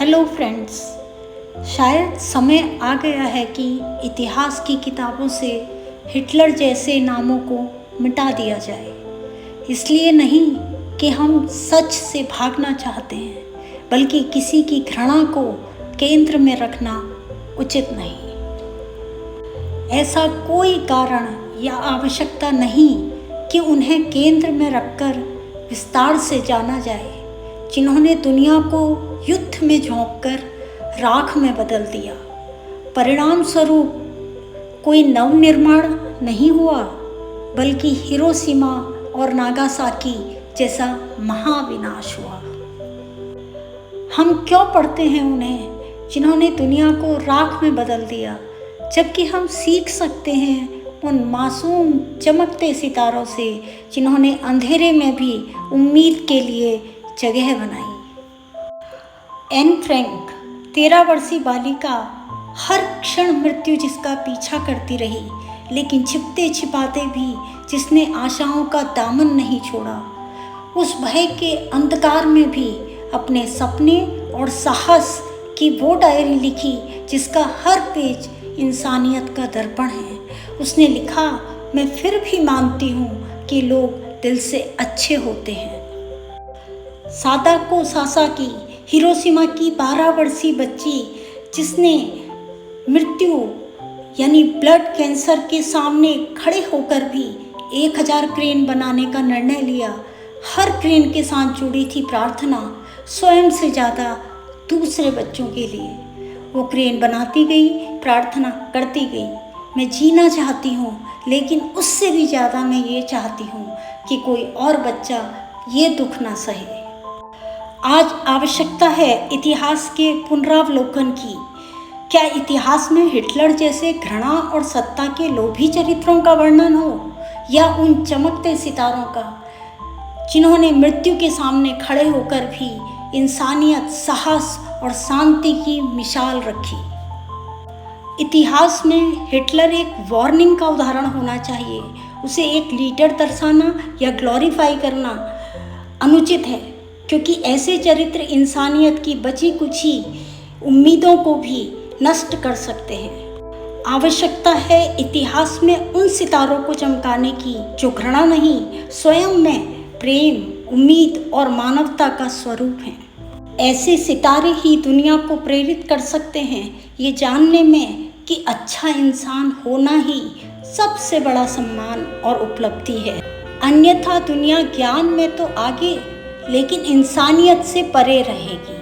Hello friends, शायद समय आ गया है कि इतिहास की किताबों से हिटलर जैसे नामों को मिटा दिया जाए। इसलिए नहीं कि हम सच से भागना चाहते हैं, बल्कि किसी की घृणा को केंद्र में रखना उचित नहीं। ऐसा कोई कारण या आवश्यकता नहीं कि उन्हें केंद्र में रखकर विस्तार से जाना जाए, जिन्होंने दुनिया को युद्ध में झोंककर राख में बदल दिया। परिणाम स्वरूप कोई नवनिर्माण नहीं हुआ, बल्कि हिरोशिमा और नागासाकी जैसा महाविनाश हुआ। हम क्यों पढ़ते हैं उन्हें, जिन्होंने दुनिया को राख में बदल दिया, जबकि हम सीख सकते हैं उन मासूम चमकते सितारों से, जिन्होंने अंधेरे में भी उम्मीद के लिए जगह बनाई। एन फ्रैंक 13 वर्षीय बालिका, हर क्षण मृत्यु जिसका पीछा करती रही, लेकिन छिपते छिपाते भी जिसने आशाओं का दामन नहीं छोड़ा। उस भय के अंधकार में भी अपने सपने और साहस की वो डायरी लिखी, जिसका हर पेज इंसानियत का दर्पण है। उसने लिखा, मैं फिर भी मानती हूँ कि लोग दिल से अच्छे होते हैं। सादाको सासाकी, हिरोशिमा की 12 वर्षीय बच्ची, जिसने मृत्यु यानी ब्लड कैंसर के सामने खड़े होकर भी 1000 क्रेन बनाने का निर्णय लिया। हर क्रेन के साथ जुड़ी थी प्रार्थना, स्वयं से ज़्यादा दूसरे बच्चों के लिए। वो क्रेन बनाती गई, प्रार्थना करती गई। मैं जीना चाहती हूँ, लेकिन उससे भी ज़्यादा मैं ये चाहती हूँ कि कोई और बच्चा ये दुख ना सहे। आज आवश्यकता है इतिहास के पुनरावलोकन की। क्या इतिहास में हिटलर जैसे घृणा और सत्ता के लोभी चरित्रों का वर्णन हो, या उन चमकते सितारों का, जिन्होंने मृत्यु के सामने खड़े होकर भी इंसानियत, साहस और शांति की मिसाल रखी। इतिहास में हिटलर एक वार्निंग का उदाहरण होना चाहिए। उसे एक लीडर दर्शाना या ग्लोरीफाई करना अनुचित है, क्योंकि ऐसे चरित्र इंसानियत की बची कुची उम्मीदों को भी नष्ट कर सकते हैं। आवश्यकता है इतिहास में उन सितारों को चमकाने की जो घृणा नहीं, स्वयं में प्रेम, उम्मीद और मानवता का स्वरूप हैं। ऐसे सितारे ही दुनिया को प्रेरित कर सकते हैं, ये जानने में कि अच्छा इंसान होना ही सबसे बड़ा सम्मान और उपलब्धि है। अन्यथा दुनिया ज्ञान में तो आगे, लेकिन इंसानियत से परे रहेगी।